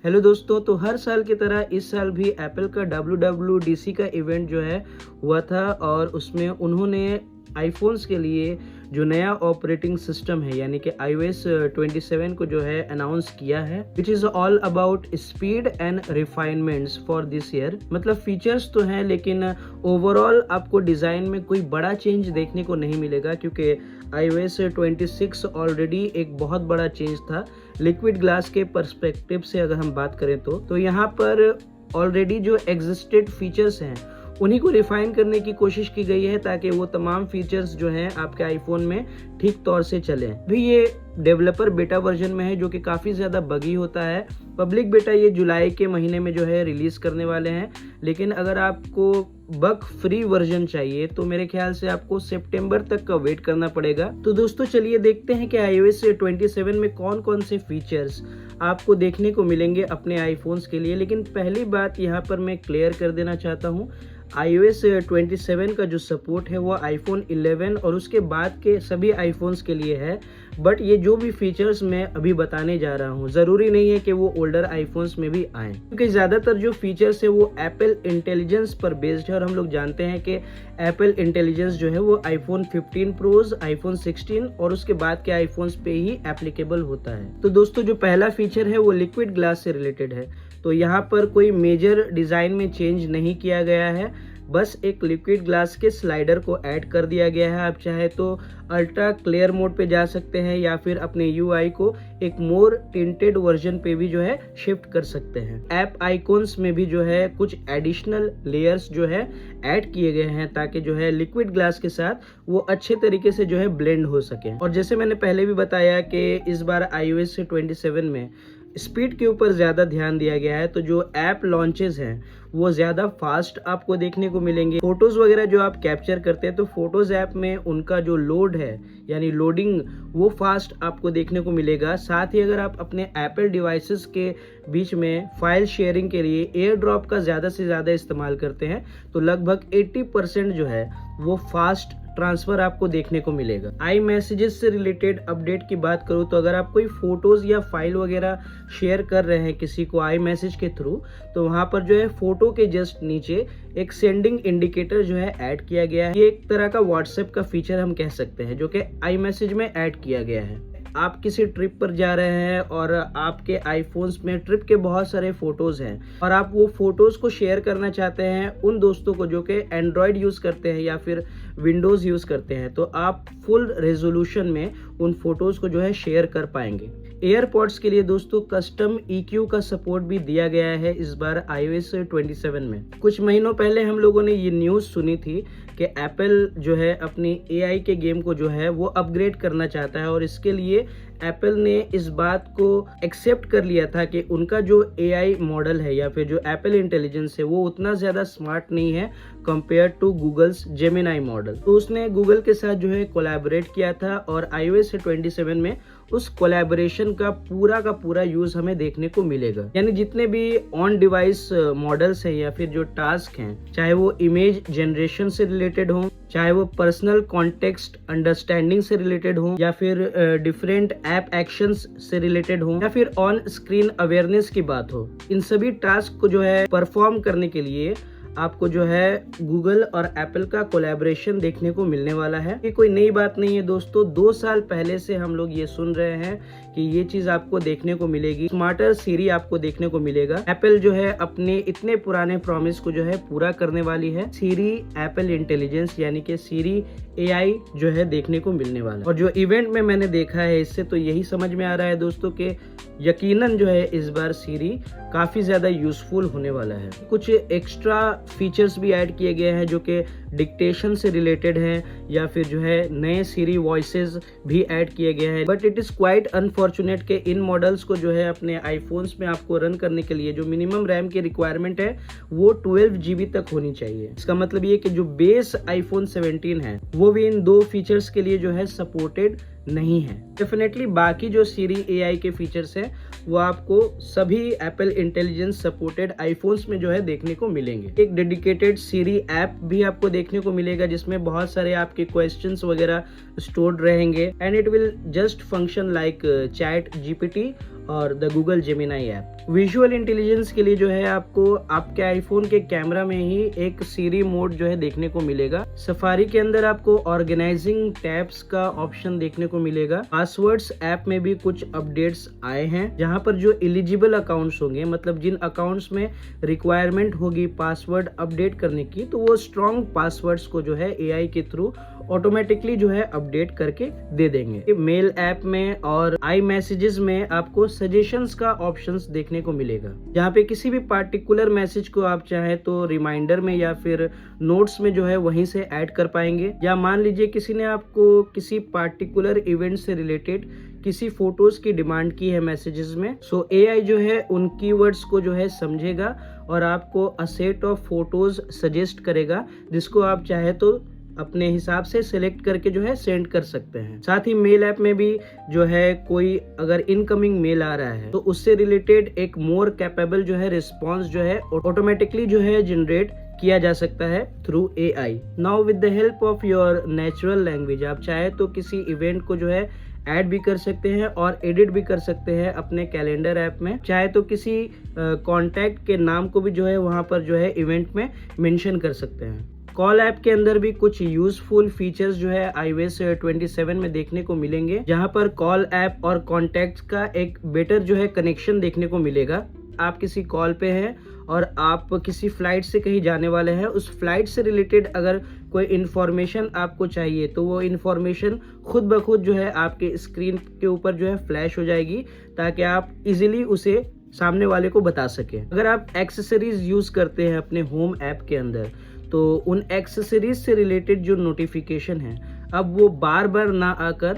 Hello दोस्तों, तो हर साल की तरह इस साल भी एप्पल का WWDC का इवेंट जो है हुआ था और उसमें उन्होंने आईफोन्स के लिए जो नया ऑपरेटिंग सिस्टम है यानी कि iOS 27 को जो है अनाउंस किया है, which is all about speed and refinements for this year. मतलब फीचर्स तो हैं लेकिन ओवरऑल आपको डिज़ाइन में कोई बड़ा चेंज देखने को नहीं मिलेगा, क्योंकि iOS 26 ऑलरेडी एक बहुत बड़ा चेंज था लिक्विड ग्लास के पर्सपेक्टिव से। अगर हम बात करें तो यहाँ पर ऑलरेडी जो एग्जिस्टेड फीचर्स हैं उन्हीं को रिफाइन करने की कोशिश की गई है ताकि वो तमाम फीचर्स जो हैं आपके आईफोन में ठीक तौर से चलें। भी ये डेवलपर बेटा वर्जन में है जो कि काफ़ी ज़्यादा बगी होता है। पब्लिक बेटा ये जुलाई के महीने में जो है रिलीज़ करने वाले हैं, लेकिन अगर आपको बग फ्री वर्जन चाहिए तो मेरे ख्याल से आपको सितंबर तक का वेट करना पड़ेगा। तो दोस्तों चलिए देखते हैं कि iOS 27 में कौन कौन से फीचर्स आपको देखने को मिलेंगे अपने आईफोन्स के लिए। लेकिन पहली बात यहाँ पर मैं क्लियर कर देना चाहता हूँ, iOS 27 का जो सपोर्ट है वो iPhone 11 और उसके बाद के सभी आईफोन्स के लिए है। बट ये जो भी फीचर्स मैं अभी बताने जा रहा हूँ ज़रूरी नहीं है कि वो ओल्डर आईफोन्स में भी आएँ, क्योंकि ज़्यादातर जो फीचर्स है वो एप्पल इंटेलिजेंस पर बेस्ड है और हम लोग जानते हैं कि एप्पल इंटेलिजेंस जो है वो iPhone 15 प्रोज, iPhone 16 और उसके बाद के आईफोन्स पे ही एप्लीकेबल होता है। तो दोस्तों जो पहला फीचर है वो लिक्विड ग्लास से रिलेटेड है। तो यहाँ पर कोई मेजर डिज़ाइन में चेंज नहीं किया गया है, बस एक लिक्विड ग्लास के स्लाइडर को ऐड कर दिया गया है। आप चाहे तो अल्ट्रा क्लियर मोड पे जा सकते हैं या फिर अपने UI को एक मोर टिंटेड वर्जन पे भी जो है शिफ्ट कर सकते हैं। ऐप आइकॉन्स में भी जो है कुछ एडिशनल लेयर्स जो है ऐड किए गए हैं ताकि जो है लिक्विड ग्लास के साथ वो अच्छे तरीके से जो है ब्लेंड हो सके। और जैसे मैंने पहले भी बताया कि इस बार iOS 27 में स्पीड के ऊपर ज़्यादा ध्यान दिया गया है, तो जो ऐप लॉन्चेस हैं वो ज़्यादा फास्ट आपको देखने को मिलेंगे। फोटोज़ वगैरह जो आप कैप्चर करते हैं तो फोटोज़ ऐप में उनका जो लोड है यानी लोडिंग वो फास्ट आपको देखने को मिलेगा। साथ ही अगर आप अपने एप्पल डिवाइसेस के बीच में फाइल शेयरिंग के लिए एयर ड्रॉप का ज़्यादा से ज़्यादा इस्तेमाल करते हैं तो लगभग 80% जो है वो फास्ट ट्रांसफर आपको देखने को मिलेगा। आई मैसेजेस से रिलेटेड अपडेट की बात करूँ तो अगर आप कोई फोटोज़ या फाइल वगैरह शेयर कर रहे हैं किसी को आई मैसेज के थ्रू, तो वहाँ पर जो है फोटो के जस्ट नीचे एक सेंडिंग इंडिकेटर जो है ऐड किया गया है। ये एक तरह का व्हाट्सएप का फीचर हम कह सकते हैं जो कि आई मैसेज में ऐड किया गया है। आप किसी ट्रिप पर जा रहे हैं और आपके आईफोन्स में ट्रिप के बहुत सारे फोटोज़ हैं और आप वो फोटोज़ को शेयर करना चाहते हैं उन दोस्तों को जो कि एंड्रॉयड यूज़ करते हैं या फिर विंडोज़ यूज़ करते हैं, तो आप फुल रेजोल्यूशन में उन फोटोज़ को जो है शेयर कर पाएंगे। एयरपॉड्स के लिए दोस्तों कस्टम EQ का सपोर्ट भी दिया गया है इस बार iOS 27 में। कुछ महीनों पहले हम लोगों ने ये न्यूज़ सुनी थी कि एप्पल जो है अपनी AI के गेम को जो है वो अपग्रेड करना चाहता है और इसके लिए एप्पल ने इस बात को एक्सेप्ट कर लिया था कि उनका जो AI मॉडल है या फिर जो एप्पल इंटेलिजेंस है वो उतना ज़्यादा स्मार्ट नहीं है compare to Google's Gemini model. तो उसने गूगल के साथ जो है कोलैबोरेट किया था और iOS 27 में उस कोलैबोरेशन का पूरा यूज़ हमें देखने को मिलेगा। यानी जितने भी ऑन डिवाइस मॉडल्स हैं या फिर जो टास्क हैं, चाहे वो इमेज जनरेशन से रिलेटेड हों, चाहे वो पर्सनल कॉन्टेक्स्ट अंडरस्टैंडिंग से रिलेटेड हो या फिर डिफरेंट ऐप एक्शंस से रिलेटेड हो या फिर ऑन स्क्रीन अवेयरनेस की बात हो, इन सभी टास्क को जो है परफॉर्म करने के लिए आपको जो है गूगल और एप्पल का कोलैबोरेशन देखने को मिलने वाला है। ये कोई नई बात नहीं है दोस्तों, 2 साल पहले से हम लोग ये सुन रहे हैं कि ये चीज़ आपको देखने को मिलेगी। स्मार्टर सीरी आपको देखने को मिलेगा। एप्पल जो है अपने इतने पुराने प्रॉमिस को जो है पूरा करने वाली है। सीरी एप्पल इंटेलिजेंस यानी कि सीरी AI जो है देखने को मिलने वाला। और जो इवेंट में मैंने देखा है इससे तो यही समझ में आ रहा है दोस्तों कि यकीनन जो है इस बार सीरी काफ़ी ज़्यादा यूज़फुल होने वाला है। कुछ एक्स्ट्रा फीचर्स भी ऐड किए गए हैं जो कि डिक्टेशन से रिलेटेड हैं या फिर जो है नए सीरी वॉइसेस भी ऐड किए गए हैं। But it is quite unfortunate कि इन मॉडल्स को जो है अपने आईफोन्स में आपको रन करने के लिए जो मिनिमम रैम की रिक्वायरमेंट है वो 12 GB तक होनी चाहिए। इसका मतलब ये कि जो बेस iPhone 17 है वो भी इन 2 फीचर्स के लिए जो है सपोर्टेड नहीं है। डेफिनेटली बाकी जो सीरी AI के फीचर्स हैं वो आपको सभी एप्पल इंटेलिजेंस सपोर्टेड आईफोन्स में जो है देखने को मिलेंगे। एक डेडिकेटेड सीरी ऐप भी आपको देखने को मिलेगा जिसमें बहुत सारे आपके क्वेश्चंस वगैरह स्टोर्ड रहेंगे and it will just function like chat GPT और the Google Gemini app. Visual intelligence के लिए जो है आपको आपके आईफोन के कैमरा में ही एक सीरी मोड जो है देखने को मिलेगा। सफारी के अंदर आपको ऑर्गेनाइजिंग टैब्स का ऑप्शन देखने को मिलेगा। पासवर्ड्स ऐप में भी कुछ अपडेट्स आए हैं, जहां पर जो एलिजिबल अकाउंट्स होंगे, मतलब जिन अकाउंट्स में रिक्वायरमेंट होगी पासवर्ड अपडेट करने की, तो वो स्ट्रॉन्ग पासवर्ड्स को जो है एआई के थ्रू ऑटोमेटिकली जो है अपडेट करके दे देंगे। मेल ऐप में और आई मैसेजेस में आपको सजेशंस का ऑप्शंस देखने को मिलेगा, जहाँ पे किसी भी पार्टिकुलर मैसेज को आप चाहे तो रिमाइंडर में या फिर नोट्स में जो है वहीं से ऐड कर पाएंगे। या मान लीजिए किसी ने आपको किसी पार्टिकुलर इवेंट से रिलेटेड किसी फोटोज की डिमांड की है मैसेजेस में, सो एआई जो है उन कीवर्ड्स को जो है समझेगा और आपको a set of photos suggest करेगा, जिसको आप चाहे तो अपने हिसाब से सिलेक्ट करके जो है सेंड कर सकते हैं। साथ ही मेल ऐप में भी जो है कोई अगर इनकमिंग मेल आ रहा है तो उससे रिलेटेड एक मोर कैपेबल जो है रिस्पॉन्स जो है ऑटोमेटिकली जो है जनरेट किया जा सकता है through AI. Now with the help of your natural language आप चाहे तो किसी इवेंट को जो है ऐड भी कर सकते हैं और एडिट भी कर सकते हैं अपने कैलेंडर ऐप में। चाहे तो किसी कॉन्टैक्ट के नाम को भी जो है वहां पर जो है इवेंट में मेंशन कर सकते हैं। कॉल ऐप के अंदर भी कुछ यूजफुल फीचर्स जो है iOS 27 में देखने को मिलेंगे, जहां पर कॉल ऐप और कॉन्टैक्ट्स का एक बेटर जो है कनेक्शन देखने को मिलेगा। आप किसी कॉल पे हैं और आप किसी फ्लाइट से कहीं जाने वाले हैं, उस फ्लाइट से रिलेटेड अगर कोई इन्फॉर्मेशन आपको चाहिए तो वो इन्फॉर्मेशन खुद ब खुद जो है आपके स्क्रीन के ऊपर जो है फ्लैश हो जाएगी, ताकि आप इजीली उसे सामने वाले को बता सके। अगर आप एक्सेसरीज यूज करते हैं अपने होम ऐप के अंदर, तो उन एक्सेसरीज से रिलेटेड जो नोटिफिकेशन है अब वो बार बार ना आकर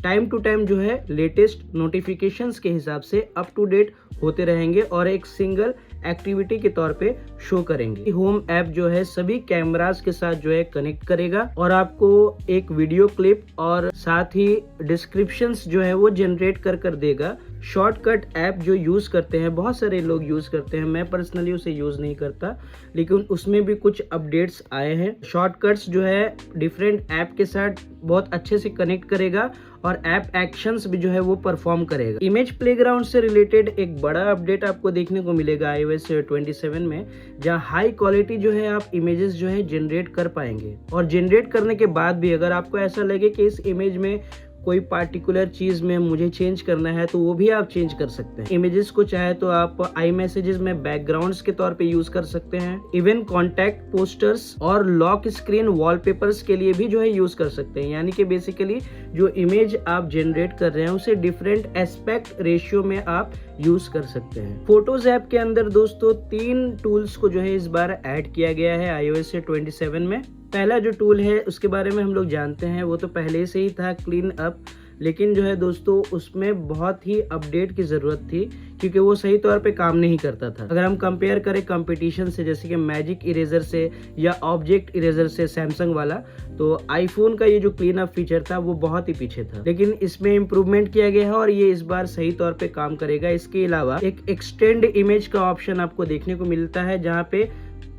टाइम टू टाइम जो है लेटेस्ट नोटिफिकेशंस के हिसाब से अप टू डेट होते रहेंगे और एक सिंगल एक्टिविटी के तौर पे शो करेंगे। होम ऐप जो है सभी कैमरास के साथ जो है कनेक्ट करेगा और आपको एक वीडियो क्लिप और साथ ही डिस्क्रिप्शंस जो है वो जनरेट कर देगा। शॉर्टकट ऐप जो यूज करते हैं, बहुत सारे लोग यूज करते हैं, मैं पर्सनली उसे यूज नहीं करता, लेकिन उसमें भी कुछ अपडेट्स आए हैं। शॉर्टकट्स जो है डिफरेंट ऐप के साथ बहुत अच्छे से कनेक्ट करेगा और ऐप एक्शंस भी जो है वो परफॉर्म करेगा। इमेज प्लेग्राउंड से रिलेटेड एक बड़ा अपडेट आपको देखने को मिलेगा iOS 27 में, जहां हाई क्वालिटी जो है आप इमेजेस जो है जनरेट कर पाएंगे। और जनरेट करने के बाद भी अगर आपको ऐसा लगे कि इस इमेज में कोई पार्टिकुलर चीज में मुझे चेंज करना है तो वो भी आप चेंज कर सकते हैं। इमेजेस को चाहे तो आप आई मैसेजेस में बैकग्राउंड्स के तौर पे यूज कर सकते हैं। इवन कॉन्टैक्ट पोस्टर्स और लॉक स्क्रीन वॉलपेपर्स के लिए भी जो है यूज कर सकते हैं। यानी कि बेसिकली जो इमेज आप जनरेट कर रहे हैं उसे डिफरेंट एस्पेक्ट रेशियो में आप यूज कर सकते हैं। फोटोज ऐप के अंदर दोस्तों 3 टूल्स को जो है इस बार ऐड किया गया है iOS 27 में। पहला जो टूल है उसके बारे में हम लोग जानते हैं, वो तो पहले से ही था, क्लीन अप, लेकिन जो है दोस्तों उसमें बहुत ही अपडेट की ज़रूरत थी क्योंकि वो सही तौर पे काम नहीं करता था। अगर हम कंपेयर करें कंपटीशन से, जैसे कि मैजिक इरेजर से या ऑब्जेक्ट इरेजर से सैमसंग वाला, तो आईफोन का ये जो क्लीन अप फीचर था वो बहुत ही पीछे था, लेकिन इसमें इम्प्रूवमेंट किया गया है और ये इस बार सही तौर पे काम करेगा। इसके अलावा एक एक्सटेंड इमेज का ऑप्शन आपको देखने को मिलता है, जहाँ पे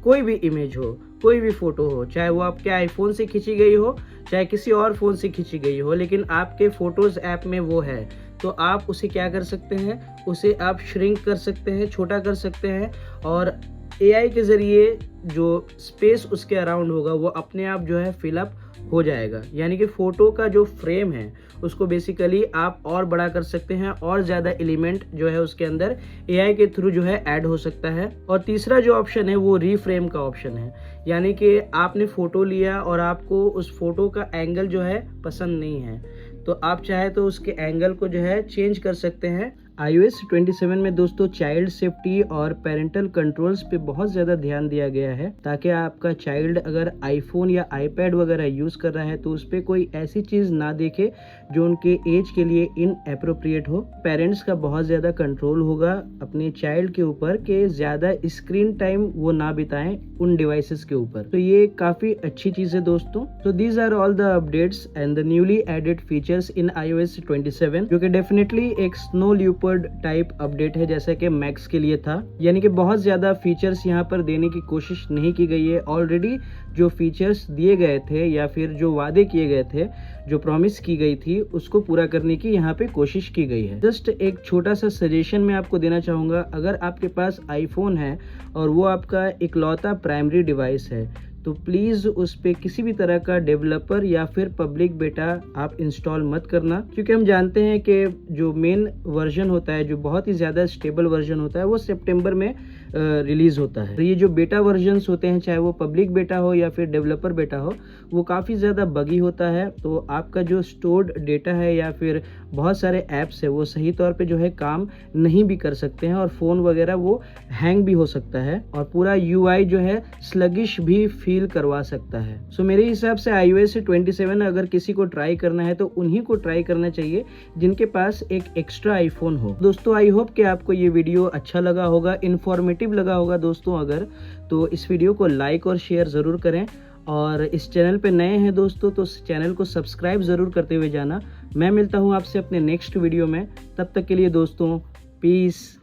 कोई भी इमेज हो, कोई भी फोटो हो, चाहे वो आपके आईफोन से खींची गई हो चाहे किसी और फोन से खींची गई हो, लेकिन आपके फोटोज ऐप में वो है, तो आप उसे क्या कर सकते हैं, उसे आप श्रिंक कर सकते हैं, छोटा कर सकते हैं और एआई के जरिए जो स्पेस उसके अराउंड होगा वो अपने आप जो है फिलअप हो जाएगा। यानी कि फोटो का जो फ्रेम है उसको बेसिकली आप और बड़ा कर सकते हैं और ज़्यादा एलिमेंट जो है उसके अंदर एआई के थ्रू जो है ऐड हो सकता है। और तीसरा जो ऑप्शन है वो रीफ्रेम का ऑप्शन है, यानी कि आपने फ़ोटो लिया और आपको उस फोटो का एंगल जो है पसंद नहीं है, तो आप चाहे तो उसके एंगल को जो है चेंज कर सकते हैं। iOS 27 में दोस्तों चाइल्ड सेफ्टी और पेरेंटल कंट्रोल्स पे बहुत ज़्यादा ध्यान दिया गया है, ताकि आपका चाइल्ड अगर आईफोन या आईपैड वगैरह यूज़ कर रहा है तो उस पर कोई ऐसी चीज़ ना देखे जो उनके एज के लिए इनएप्रोप्रिएट हो। पेरेंट्स का बहुत ज़्यादा कंट्रोल होगा अपने चाइल्ड के ऊपर कि ज़्यादा स्क्रीन टाइम वो ना बिताएं उन डिवाइसेस के ऊपर, तो ये काफ़ी अच्छी चीज़ है दोस्तों। तो these are all the updates and the newly added features in iOS 27, जो कि डेफिनेटली एक Snow Leopard forward type update है जैसा कि मैक्स के लिए था, यानी कि बहुत ज़्यादा फीचर्स यहाँ पर देने की कोशिश नहीं की गई है। ऑलरेडी जो फीचर्स दिए गए थे या फिर जो वादे किए गए थे, जो प्रॉमिस की गई थी, उसको पूरा करने की यहाँ पे कोशिश की गई है। जस्ट एक छोटा सा सजेशन मैं आपको देना चाहूँगा, अगर आपके पास आईफोन है और वो आपका इकलौता प्राइमरी डिवाइस है तो प्लीज़ उस पर किसी भी तरह का डेवलपर या फिर पब्लिक बेटा आप इंस्टॉल मत करना, क्योंकि हम जानते हैं कि जो मेन वर्जन होता है, जो बहुत ही ज़्यादा स्टेबल वर्जन होता है, वो सितंबर में रिलीज़ होता है। तो ये जो बेटा वर्जन्स होते हैं, चाहे वो पब्लिक बेटा हो या फिर डेवलपर बेटा हो, वो काफ़ी ज़्यादा बगी होता है। तो आपका जो स्टोर्ड डेटा है या फिर बहुत सारे ऐप्स है वो सही तौर पे जो है काम नहीं भी कर सकते हैं और फ़ोन वगैरह वो हैंग भी हो सकता है और पूरा यूआई जो है स्लगिश भी फील करवा सकता है। सो मेरे हिसाब से iOS 27 अगर किसी को ट्राई करना है तो उन्हीं को ट्राई करना चाहिए जिनके पास एक एक्स्ट्रा आईफोन हो। दोस्तों, आई होप कि आपको ये वीडियो अच्छा लगा होगा, इन्फॉर्मेटिव लगा होगा। दोस्तों, अगर तो इस वीडियो को लाइक और शेयर ज़रूर करें और इस चैनल पे नए हैं दोस्तों तो इस चैनल को सब्सक्राइब ज़रूर करते हुए जाना। मैं मिलता हूँ आपसे अपने नेक्स्ट वीडियो में, तब तक के लिए दोस्तों, पीस।